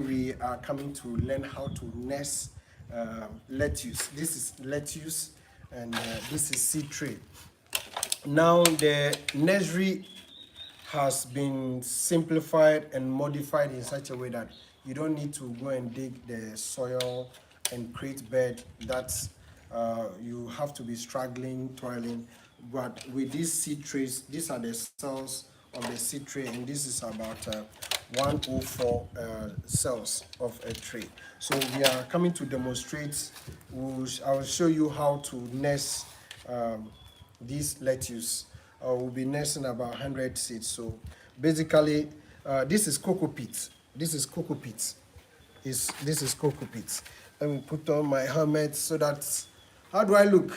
we are coming to learn how to nest lettuce. This is lettuce, and this is seed tray. Now the nursery has been simplified and modified in such a way that you don't need to go and dig the soil and create bed. That's you have to be struggling, toiling. But with these seed trays, these are the cells of the seed tray, and this is about 104 cells of a tray. So we are coming to demonstrate. I will show you how to nest this lettuce. We'll be nesting about 100 seeds. So basically, this is cocoa peat. This is cocoa peat. This is cocoa peat. Let me put on my helmet so that, how do I look?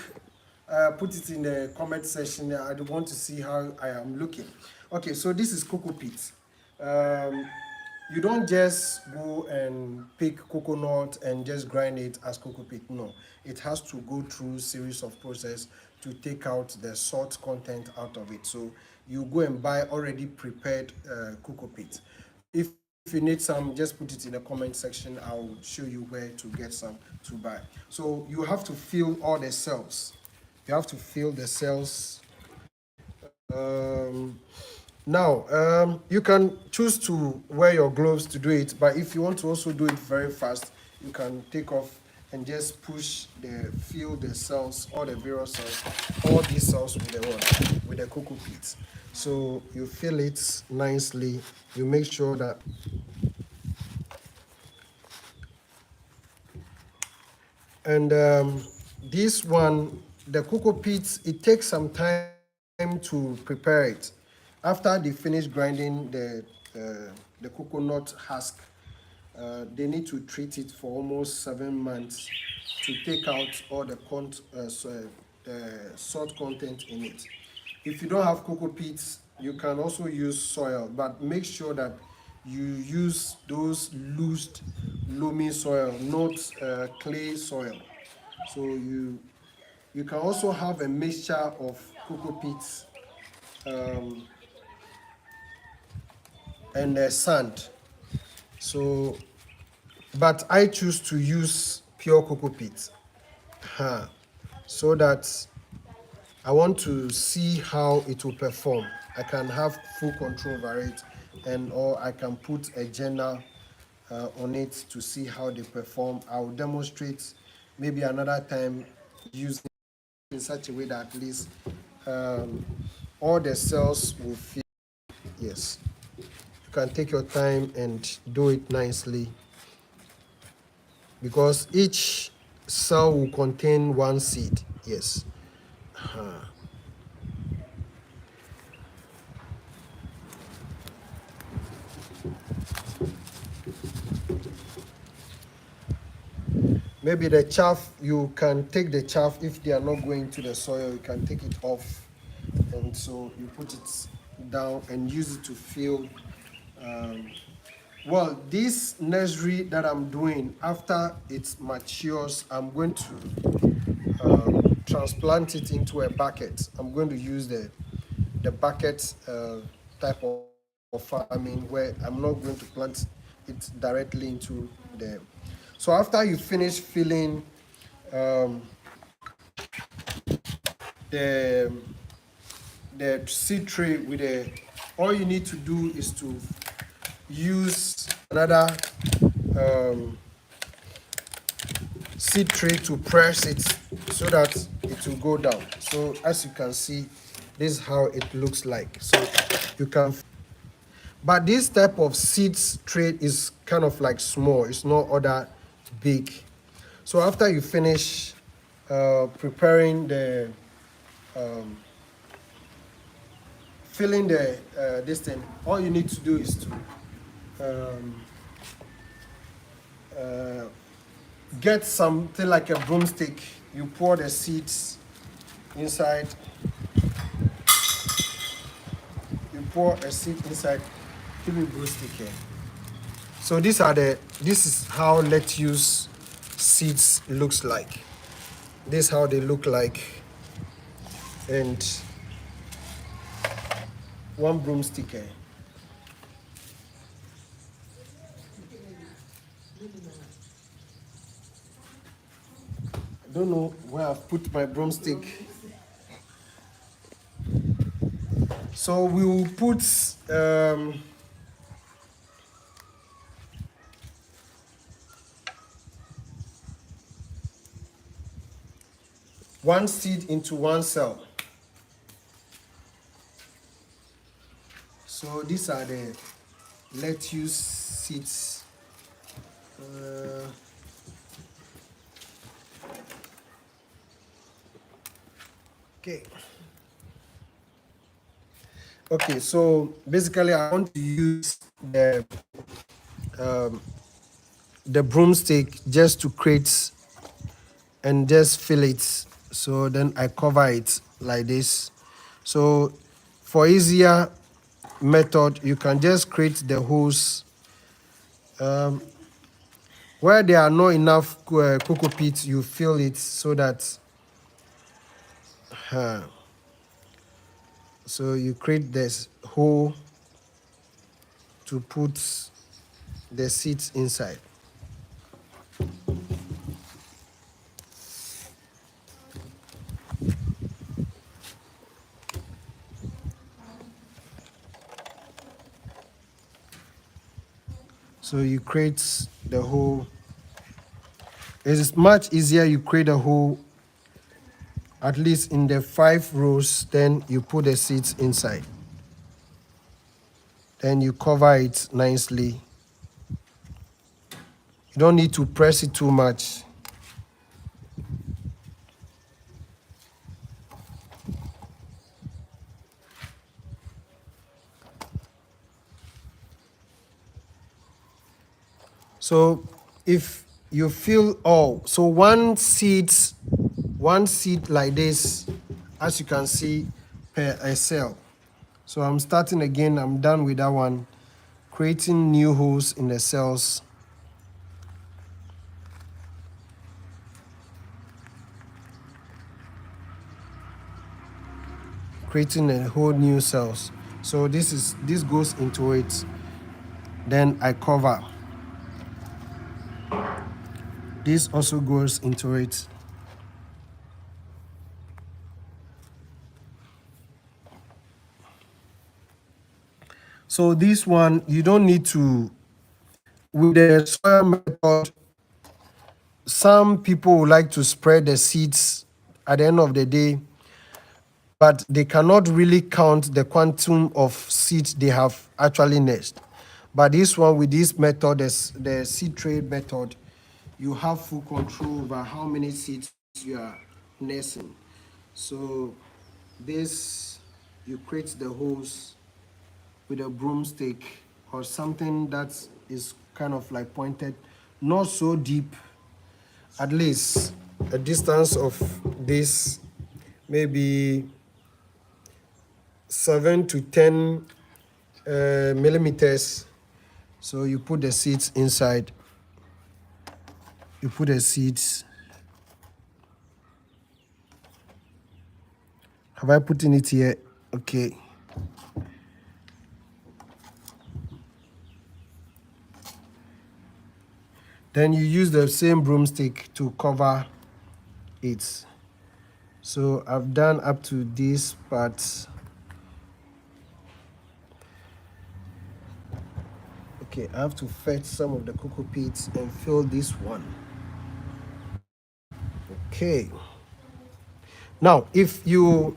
Put it in the comment section. I want to see how I am looking. Okay, so this is cocoa peat. You don't just go and pick coconut and just grind it as cocoa peat. No, it has to go through series of process to take out the salt content out of it. So you go and buy already prepared cocoa peat. If you need some, just put it in the comment section. I'll show you where to get some to buy. So you have to fill all the cells. You have to fill the cells. Now, you can choose to wear your gloves to do it, but if you want to also do it very fast, you can take off and just fill the cells, all the various cells, all these cells with the water, with the cocoa peat. So you fill it nicely. You make sure that this one, the cocoa peat, it takes some time to prepare it. After they finish grinding the coconut husk, they need to treat it for almost 7 months to take out all the salt content in it. If you don't have cocoa peats, you can also use soil, but make sure that you use those loose, loamy soil, not clay soil. So you can also have a mixture of cocoa peats and sand. So, but I choose to use pure cocoa peat, so that I want to see how it will perform. I can have full control over it, or I can put a journal on it to see how they perform. I'll demonstrate maybe another time using in such a way that at least all the cells will feel. Yes, you can take your time and do it nicely, because each cell will contain one seed. Yes. Maybe the chaff, you can take the chaff. If they are not going to the soil, you can take it off, and so you put it down and use it to fill. Well, this nursery that I'm doing, after it matures, I'm going to transplant it into a bucket. I'm going to use the bucket type of farming, where I'm not going to plant it directly into the. So after you finish filling the seed tray with all you need to do is to use another seed tray to press it so that it will go down. So as you can see, this is how it looks like. So you can, but this type of seeds tray is kind of like small. It's not other big. So after you finish preparing the filling this thing, all you need to do is to get something like a broomstick. You pour the seeds inside. You pour a seed inside. Give me broomstick here. So this is how lettuce seeds looks like. This is how they look like. And one broomstick here. don't know where I've put my broomstick. So we will put one seed into one cell. So these are the lettuce seeds. Uh, okay. Okay, so basically I want to use the broomstick just to create and just fill it. So then I cover it like this. So for easier method, you can just create the holes where there are not enough cocoa peat. You fill it so that so you create this hole to put the seeds inside. So you create the hole. It is much easier you create a hole at least in the 5 rows, then you put the seeds inside. Then you cover it nicely. You don't need to press it too much. So if you fill all, so one seed like this, as you can see, per a cell. So I'm starting again, I'm done with that one. Creating new holes in the cells. Creating a whole new cells. So this goes into it. Then I cover. This also goes into it. So this one, you don't need to, with the soil method, some people would like to spread the seeds at the end of the day, but they cannot really count the quantum of seeds they have actually nursed. But this one, with this method, the seed tray method, you have full control over how many seeds you are nursing. So this, you create the holes with a broomstick or something that is kind of like pointed, not so deep, at least a distance of this maybe 7 to 10 millimeters. So you put the seeds inside. You put the seeds. Have I put in it here? Okay. Then you use the same broomstick to cover it. So I've done up to this part. Okay, I have to fetch some of the cocoa peats and fill this one. Okay. Now, if you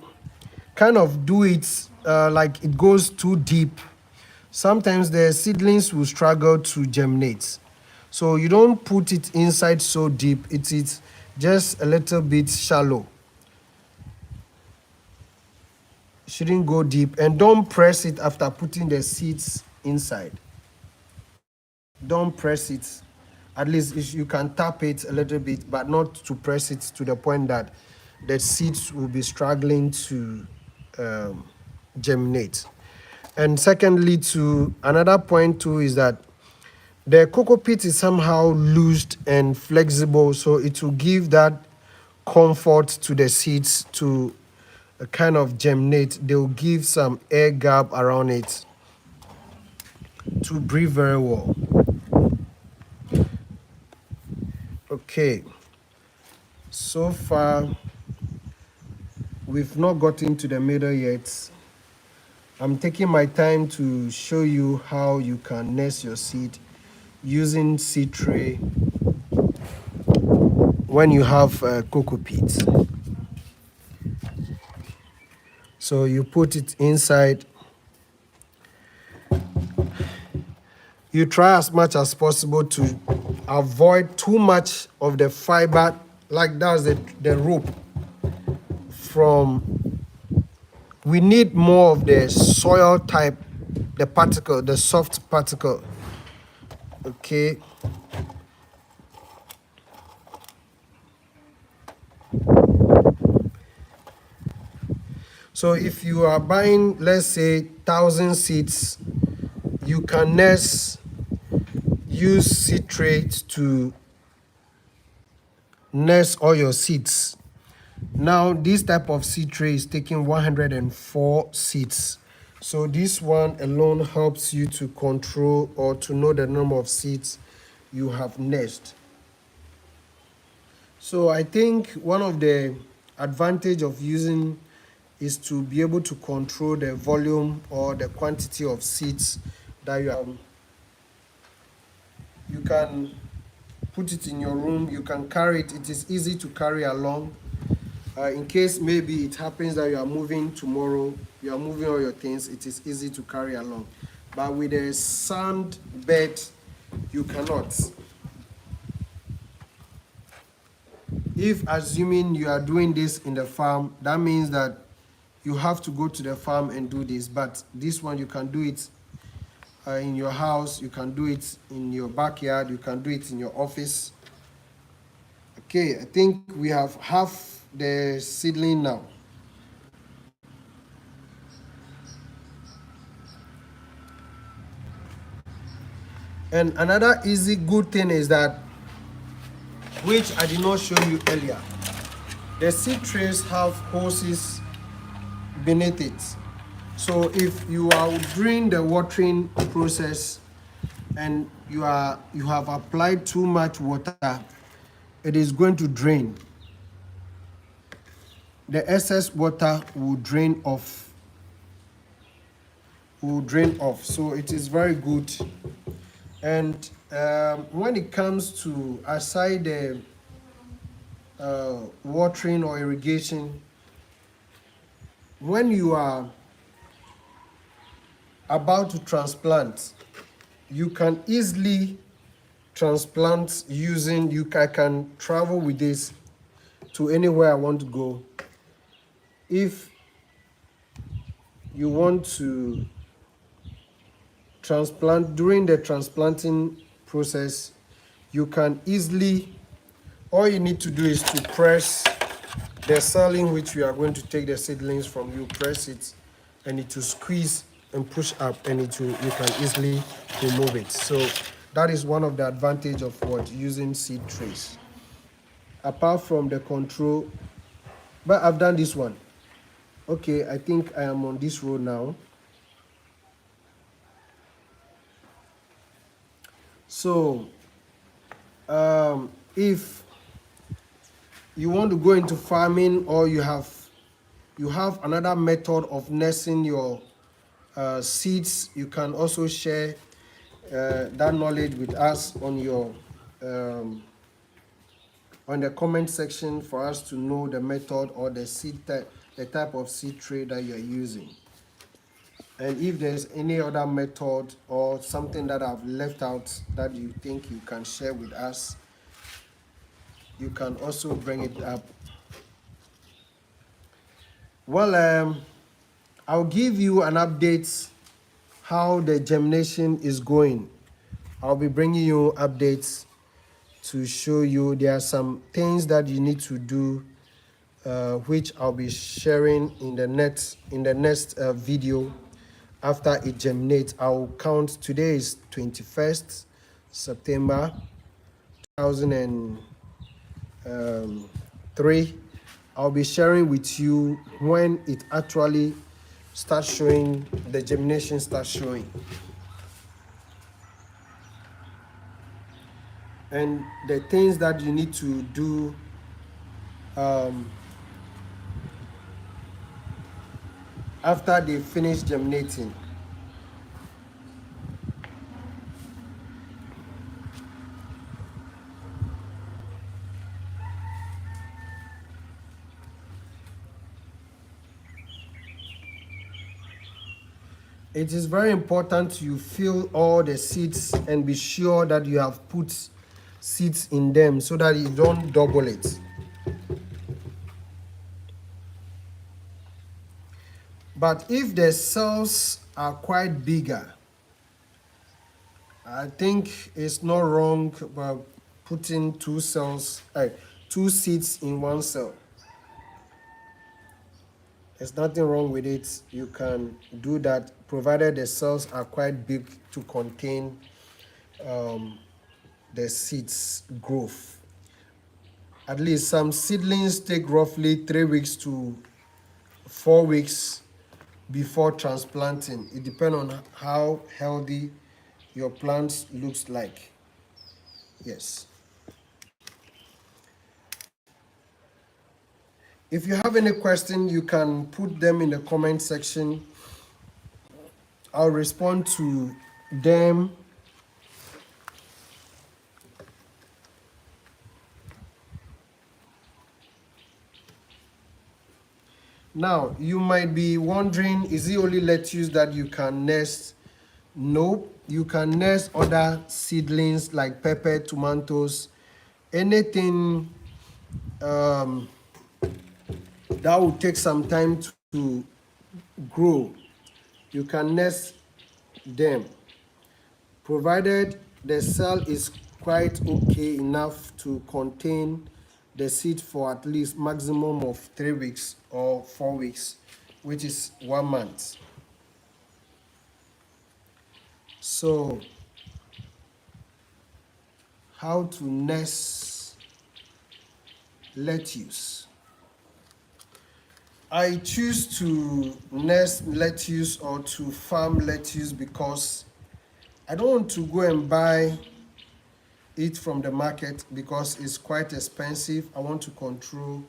kind of do it like it goes too deep, sometimes the seedlings will struggle to germinate. So you don't put it inside so deep. It is just a little bit shallow. Shouldn't go deep, and don't press it after putting the seeds inside. Don't press it. At least you can tap it a little bit, but not to press it to the point that the seeds will be struggling to germinate. And secondly, to another point too, is that the cocoa peat is somehow loosed and flexible, so it will give that comfort to the seeds to kind of germinate. They will give some air gap around it to breathe very well. Okay. So far, we've not gotten to the middle yet. I'm taking my time to show you how you can nest your seed using seed tray when you have cocoa peat. So you put it inside. You try as much as possible to avoid too much of the fiber, like that's the rope from. We need more of the soil type, the particle, the soft particle. Okay. So if you are buying, let's say, 1,000 seeds, you can use seed trays to nest all your seeds. Now, this type of seed tray is taking 104 seeds. So this one alone helps you to control or to know the number of seeds you have nested. So I think one of the advantage of using is to be able to control the volume or the quantity of seeds that you have. You can put it in your room, you can carry it. It is easy to carry along. In case maybe it happens that you are moving tomorrow, you are moving all your things, it is easy to carry along. But with a sand bed, you cannot. If assuming you are doing this in the farm, that means that you have to go to the farm and do this. But this one, you can do it in your house, you can do it in your backyard, you can do it in your office. Okay, I think we have half the seedling now. And another easy good thing is that, which I did not show you earlier, the seed trays have hoses beneath it. So if you are doing the watering process and you have applied too much water, it is going to drain. The excess water will drain off. So it is very good. And when it comes to aside the watering or irrigation, when you are about to transplant, you can easily transplant using, I can travel with this to anywhere I want to go. If you want to transplant, during the transplanting process, you can easily, all you need to do is to press the cell in which we are going to take the seedlings from. You press it and it will squeeze and push up, and you can easily remove it. So that is one of the advantage of what using seed trays. Apart from the control, but I've done this one. Okay, I think I am on this road now. So if you want to go into farming, or you have another method of nesting your seeds, you can also share that knowledge with us on your on the comment section for us to know the method or the type of seed tray that you're using. And if there's any other method or something that I've left out that you think you can share with us, you can also bring it up. Well, I'll give you an update how the germination is going. I'll be bringing you updates to show you. There are some things that you need to do, which I'll be sharing in the next video. After it germinates, I'll count. Today is 21st September 2003. I'll be sharing with you when it actually starts showing, the germination starts showing. And the things that you need to do um, after they finish germinating. It is very important you fill all the seeds and be sure that you have put seeds in them so that you don't double it. But if the cells are quite bigger, I think it's not wrong about putting two seeds in one cell. There's nothing wrong with it. You can do that provided the cells are quite big to contain the seeds growth. At least some seedlings take roughly 3 weeks to 4 weeks before transplanting. It depends on how healthy your plant looks like. Yes. If you have any question, you can put them in the comment section. I'll respond to them. Now, you might be wondering, is it only lettuce that you can nest? No, you can nest other seedlings like pepper, tomatoes, anything that will take some time to grow. You can nest them, provided the cell is quite okay enough to contain the seed for at least maximum of 3 weeks or 4 weeks, which is 1 month. So, how to nest lettuce? I choose to nest lettuce or to farm lettuce because I don't want to go and buy it from the market because it's quite expensive. I want to control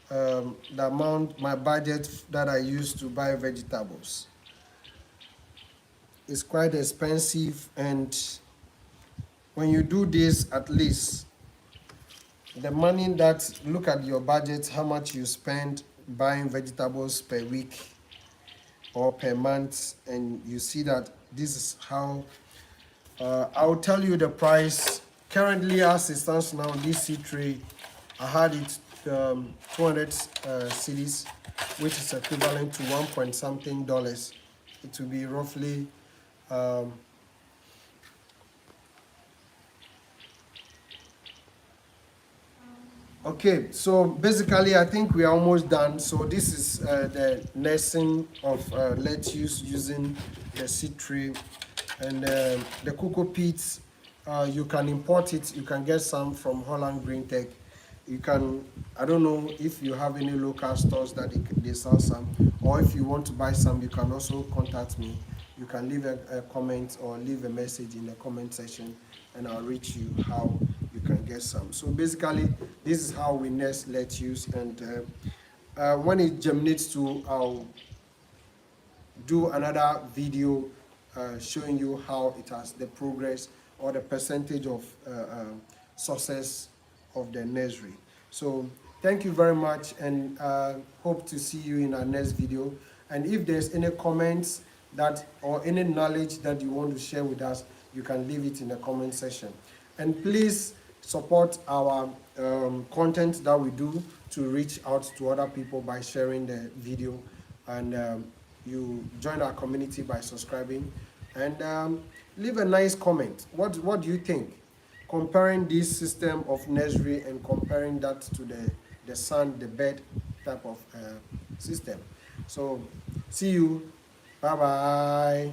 the amount, my budget that I use to buy vegetables. It's quite expensive, and when you do this, at least the money that, look at your budget, how much you spend buying vegetables per week or per month, and you see that this is how I'll tell you the price. Currently, as it stands now, this seed tray, I had it 200 cedis, which is equivalent to 1 point something dollars. It will be roughly okay, so basically I think we are almost done. So this is the nesting of lettuce using the seed tray, and the cocoa peats. You can import it. You can get some from Holland Green Tech. You can, I don't know if you have any local stores that they sell some, or if you want to buy some, you can also contact me. You can leave a comment or leave a message in the comment section, and I'll reach you how you can get some. So basically, this is how we nest lettuce, and when it germinates too, I'll do another video showing you how it has the progress or the percentage of success of the nursery. So thank you very much, and hope to see you in our next video. And if there's any comments that or any knowledge that you want to share with us, you can leave it in the comment section. And please support our content that we do to reach out to other people by sharing the video, and you join our community by subscribing, and leave a nice comment. What do you think? Comparing this system of nursery and comparing that to the bed type of system. So see you. Bye bye.